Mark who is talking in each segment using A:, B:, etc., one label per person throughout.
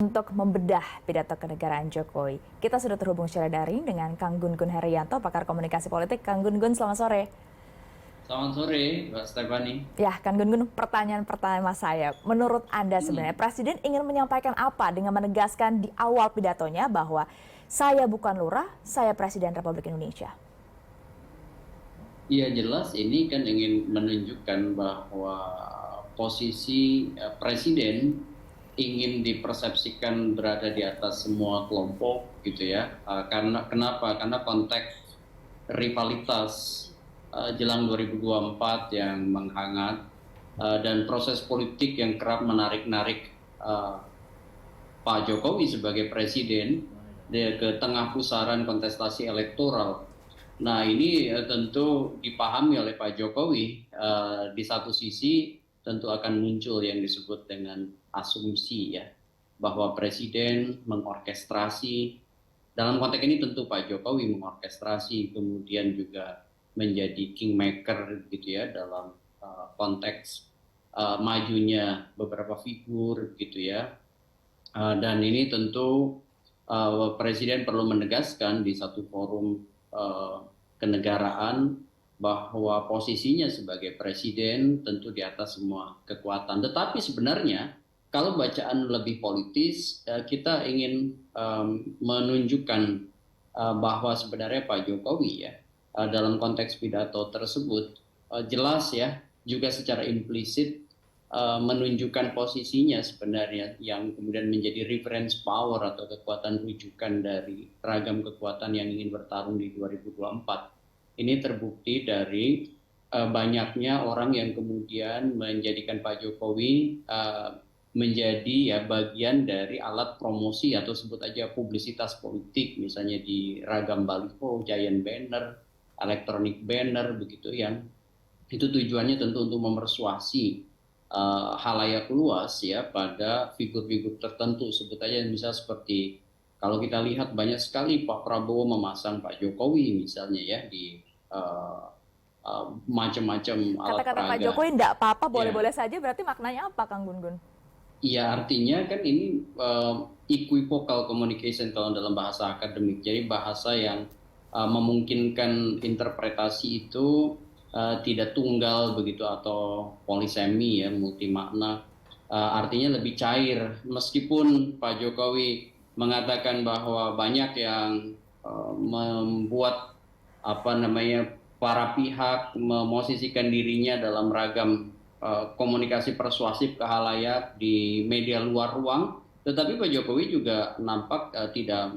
A: untuk membedah pidato kenegaraan Jokowi. Kita sudah terhubung secara daring dengan Kang Gun-Gun Herianto, pakar komunikasi politik. Kang Gun-Gun, selamat sore.
B: Selamat sore, Mbak Stefani.
A: Ya, Kang Gun-Gun, pertanyaan pertama saya. Menurut Anda sebenarnya
B: Hmm.
A: Presiden ingin menyampaikan apa dengan menegaskan di awal pidatonya bahwa saya bukan lurah, saya Presiden Republik Indonesia?
B: Iya jelas ini kan ingin menunjukkan bahwa posisi presiden ingin dipersepsikan berada di atas semua kelompok gitu ya. Karena kenapa? Karena konteks rivalitas jelang 2024 yang menghangat dan proses politik yang kerap menarik-narik eh, Pak Jokowi sebagai presiden ke tengah pusaran kontestasi elektoral. Nah ini tentu dipahami oleh Pak Jokowi. Di satu sisi tentu akan muncul yang disebut dengan asumsi ya, bahwa presiden mengorkestrasi, dalam konteks ini tentu Pak Jokowi mengorkestrasi kemudian juga menjadi kingmaker gitu ya dalam konteks majunya beberapa figur gitu ya. Dan ini tentu Presiden perlu menegaskan di satu forum kenegaraan bahwa posisinya sebagai presiden tentu di atas semua kekuatan. Tetapi sebenarnya kalau bacaan lebih politis, kita ingin menunjukkan bahwa sebenarnya Pak Jokowi ya dalam konteks pidato tersebut jelas ya juga secara implisit menunjukkan posisinya sebenarnya yang kemudian menjadi reference power atau kekuatan rujukan dari ragam kekuatan yang ingin bertarung di 2024. Ini terbukti dari banyaknya orang yang kemudian menjadikan Pak Jokowi menjadi ya bagian dari alat promosi atau sebut aja publisitas politik, misalnya di ragam baliho, giant banner, electronic banner begitu, yang itu tujuannya tentu untuk memersuasi halayak luas ya pada figur-figur tertentu. Sebut aja misal seperti kalau kita lihat banyak sekali Pak Prabowo memasang Pak Jokowi misalnya ya di macam-macam alat
A: Kata-kata Pak
B: peraga.
A: Jokowi enggak apa-apa,
B: Ya,
A: boleh-boleh saja, berarti maknanya apa, Kang Gun-Gun?
B: iya artinya kan ini equivocal communication kalau dalam bahasa akademik. Jadi bahasa yang memungkinkan interpretasi itu tidak tunggal begitu atau polisemi ya, multi makna. Artinya lebih cair. Meskipun Pak Jokowi mengatakan bahwa banyak yang membuat apa namanya para pihak memosisikan dirinya dalam ragam komunikasi persuasif ke halayak di media luar ruang, tetapi Pak Jokowi juga nampak tidak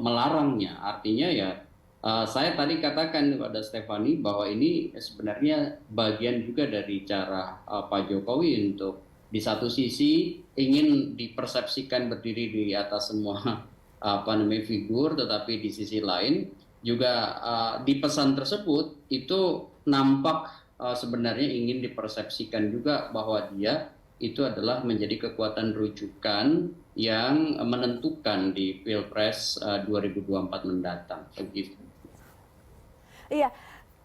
B: melarangnya. Artinya ya saya tadi katakan kepada Stefani bahwa ini sebenarnya bagian juga dari cara Pak Jokowi untuk di satu sisi ingin dipersepsikan berdiri di atas semua apa namanya figur, tetapi di sisi lain juga di pesan tersebut itu nampak sebenarnya ingin dipersepsikan juga bahwa dia itu adalah menjadi kekuatan rujukan yang menentukan di Pilpres 2024 mendatang. Begitu.
A: Iya,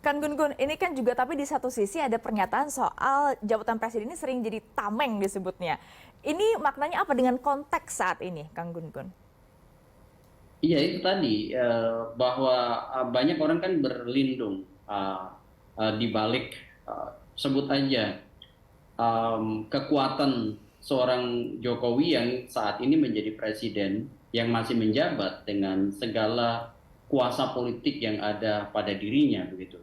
A: Kan Gun-Gun, ini kan juga tapi di satu sisi ada pernyataan soal jabatan presiden ini sering jadi tameng disebutnya. Ini maknanya apa dengan konteks saat ini, Kang Gun-Gun?
B: Iya itu tadi bahwa banyak orang kan berlindung di balik sebut aja kekuatan seorang Jokowi yang saat ini menjadi presiden yang masih menjabat dengan segala kuasa politik yang ada pada dirinya begitu.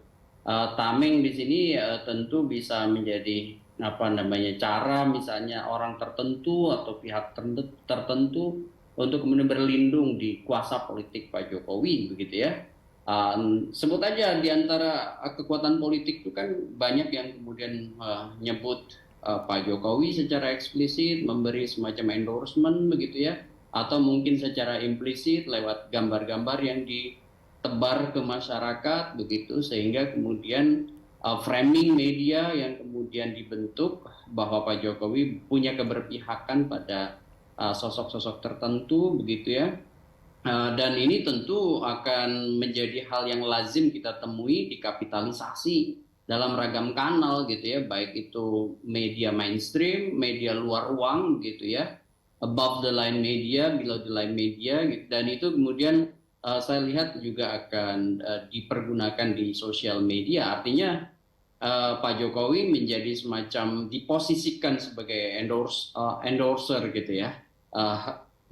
B: Tameng di sini tentu bisa menjadi apa namanya cara misalnya orang tertentu atau pihak tertentu untuk kemudian berlindung di kuasa politik Pak Jokowi begitu ya. Sebut aja di antara kekuatan politik itu kan banyak yang kemudian nyebut Pak Jokowi secara eksplisit memberi semacam endorsement begitu ya, atau mungkin secara implisit lewat gambar-gambar yang ditebar ke masyarakat begitu, sehingga kemudian framing media yang kemudian dibentuk bahwa Pak Jokowi punya keberpihakan pada sosok-sosok tertentu begitu ya. Dan ini tentu akan menjadi hal yang lazim kita temui dikapitalisasi dalam ragam kanal gitu ya, baik itu media mainstream, media luar ruang gitu ya, above the line media, below the line media, gitu. Dan itu kemudian saya lihat juga akan dipergunakan di sosial media. Artinya Pak Jokowi menjadi semacam diposisikan sebagai endorser gitu ya.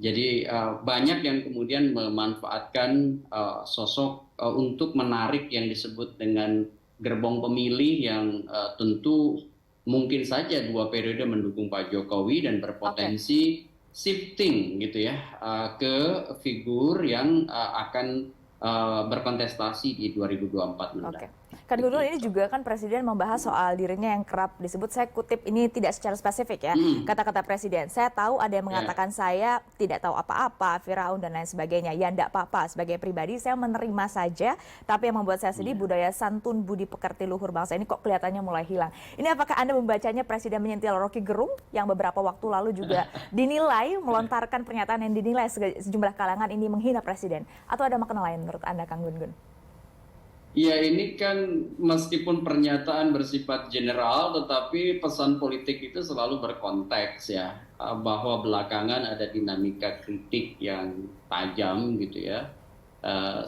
B: Jadi banyak yang kemudian memanfaatkan sosok untuk menarik yang disebut dengan gerbong pemilih yang tentu mungkin saja 2 periode mendukung Pak Jokowi dan berpotensi shifting gitu ya ke figur yang akan berkontestasi di 2024 mendatang.
A: Kan Gubernur ini juga kan Presiden membahas soal dirinya yang kerap disebut, saya kutip ini tidak secara spesifik ya, kata-kata Presiden. Saya tahu ada yang mengatakan saya tidak tahu apa-apa, Firaun dan lain sebagainya. Ya enggak apa-apa, sebagai pribadi saya menerima saja, tapi yang membuat saya sedih budaya santun budi pekerti luhur bangsa ini kok kelihatannya mulai hilang. Ini apakah Anda membacanya Presiden menyentil Rocky Gerung yang beberapa waktu lalu juga dinilai melontarkan pernyataan yang dinilai sejumlah kalangan ini menghina Presiden? Atau ada makna lain menurut Anda, Kang Gun Gun?
B: Ya, ini kan meskipun pernyataan bersifat general, tetapi pesan politik itu selalu berkonteks ya, bahwa belakangan ada dinamika kritik yang tajam gitu ya.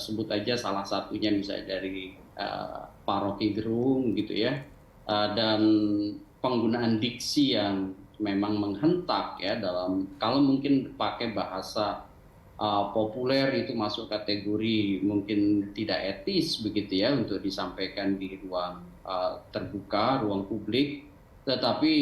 B: Sebut aja salah satunya misalnya dari Pak Rocky Gerung gitu ya, dan penggunaan diksi yang memang menghentak ya dalam, kalau mungkin pakai bahasa populer itu masuk kategori mungkin tidak etis begitu ya untuk disampaikan di ruang terbuka, ruang publik. Tetapi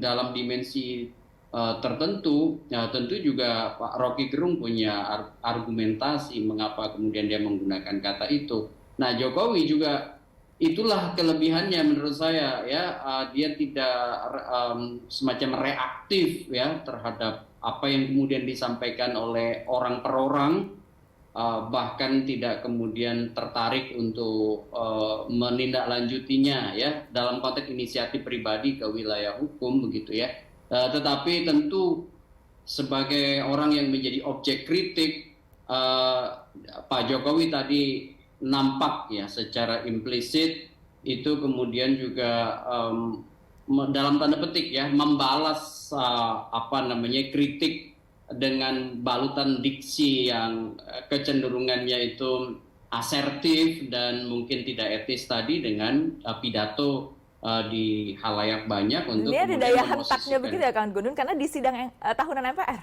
B: dalam dimensi tertentu, ya tentu juga Pak Rocky Gerung punya argumentasi mengapa kemudian dia menggunakan kata itu. Nah, Jokowi juga itulah kelebihannya menurut saya ya, dia tidak semacam reaktif ya terhadap apa yang kemudian disampaikan oleh orang per orang, bahkan tidak kemudian tertarik untuk menindaklanjutinya ya dalam konteks inisiatif pribadi ke wilayah hukum begitu ya. Tetapi tentu sebagai orang yang menjadi objek kritik, Pak Jokowi tadi nampak ya secara implisit itu kemudian juga dalam tanda petik ya membalas kritik dengan balutan diksi yang kecenderungannya itu asertif dan mungkin tidak etis tadi dengan pidato di halayak banyak untuk
A: ini ada daya hentaknya begitu ya, Kang Gun Gun, karena di sidang tahunan MPR.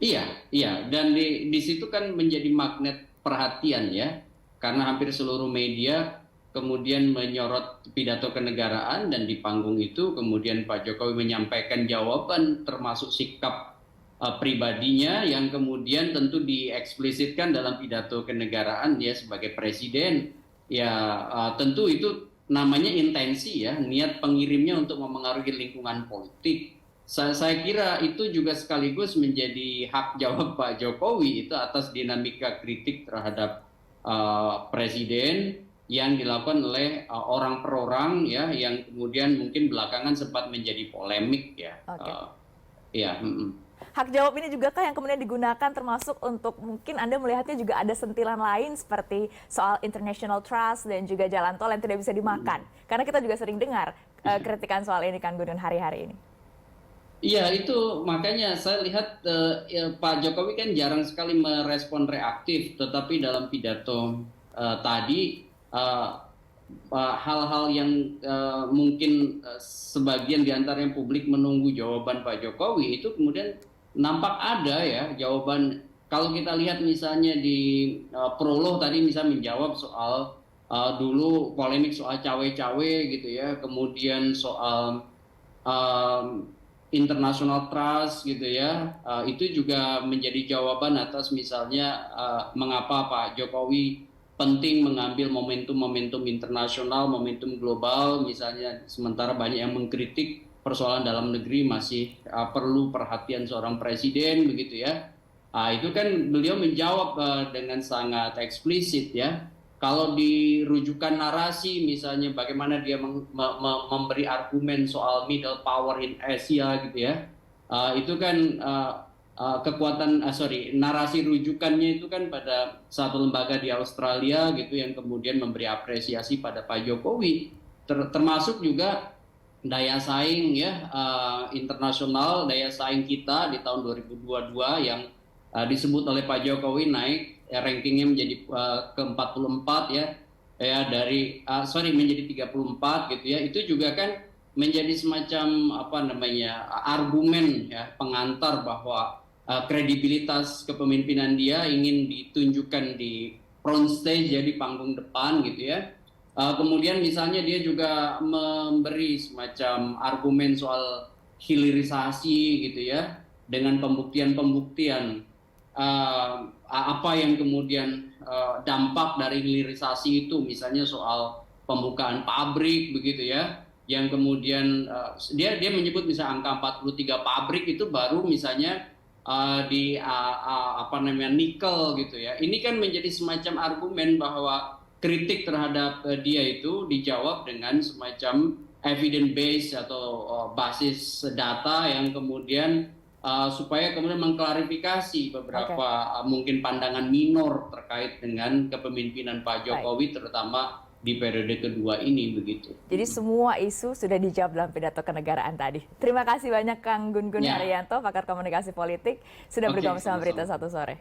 B: Iya, dan di situ kan menjadi magnet perhatian ya, karena hampir seluruh media kemudian menyorot pidato kenegaraan dan di panggung itu kemudian Pak Jokowi menyampaikan jawaban termasuk sikap pribadinya yang kemudian tentu dieksplisitkan dalam pidato kenegaraan dia sebagai presiden. Ya tentu itu namanya intensi ya, niat pengirimnya untuk memengaruhi lingkungan politik. Saya kira itu juga sekaligus menjadi hak jawab Pak Jokowi itu atas dinamika kritik terhadap presiden yang dilakukan oleh orang per orang ya, yang kemudian mungkin belakangan sempat menjadi polemik ya.
A: Hak jawab ini juga kah yang kemudian digunakan termasuk untuk mungkin Anda melihatnya juga ada sentilan lain seperti soal international trust dan juga jalan tol yang tidak bisa dimakan? Karena kita juga sering dengar kritikan soal ini, Kang Gun Gun, hari-hari ini.
B: Iya, itu makanya saya lihat Pak Jokowi kan jarang sekali merespon reaktif, tetapi dalam pidato tadi hal-hal yang mungkin sebagian di antara yang publik menunggu jawaban Pak Jokowi itu kemudian nampak ada ya jawaban. Kalau kita lihat misalnya di prolog tadi misalnya menjawab soal dulu polemik soal cawe-cawe gitu ya, kemudian soal international trust gitu ya, itu juga menjadi jawaban atas misalnya mengapa Pak Jokowi penting mengambil momentum-momentum internasional, momentum global misalnya, sementara banyak yang mengkritik persoalan dalam negeri masih perlu perhatian seorang presiden begitu ya. Itu kan beliau menjawab dengan sangat eksplisit ya. Kalau dirujukan narasi misalnya bagaimana dia memberi argumen soal middle power in Asia gitu ya, itu kan narasi rujukannya itu kan pada satu lembaga di Australia gitu yang kemudian memberi apresiasi pada Pak Jokowi, termasuk juga daya saing ya internasional, daya saing kita di tahun 2022 yang disebut oleh Pak Jokowi naik rankingnya menjadi ke-44 ya, dari menjadi 34 gitu ya. Itu juga kan menjadi semacam apa namanya argumen ya pengantar bahwa kredibilitas kepemimpinan dia ingin ditunjukkan di front stage ya, di panggung depan gitu ya. Kemudian misalnya dia juga memberi semacam argumen soal hilirisasi gitu ya, dengan pembuktian-pembuktian apa yang kemudian dampak dari hilirisasi itu, misalnya soal pembukaan pabrik begitu ya, yang kemudian dia menyebut misalnya angka 43 pabrik itu baru misalnya di apa namanya nikel gitu ya. Ini kan menjadi semacam argumen bahwa kritik terhadap dia itu dijawab dengan semacam evidence base atau basis data yang kemudian supaya kemudian mengklarifikasi beberapa mungkin pandangan minor terkait dengan kepemimpinan Pak Jokowi terutama di periode kedua ini begitu.
A: Jadi semua isu sudah dijawab dalam pidato kenegaraan tadi. Terima kasih banyak Kang Gun Gun Haryanto, pakar komunikasi politik, sudah bergabung sama Berita Satu Sore.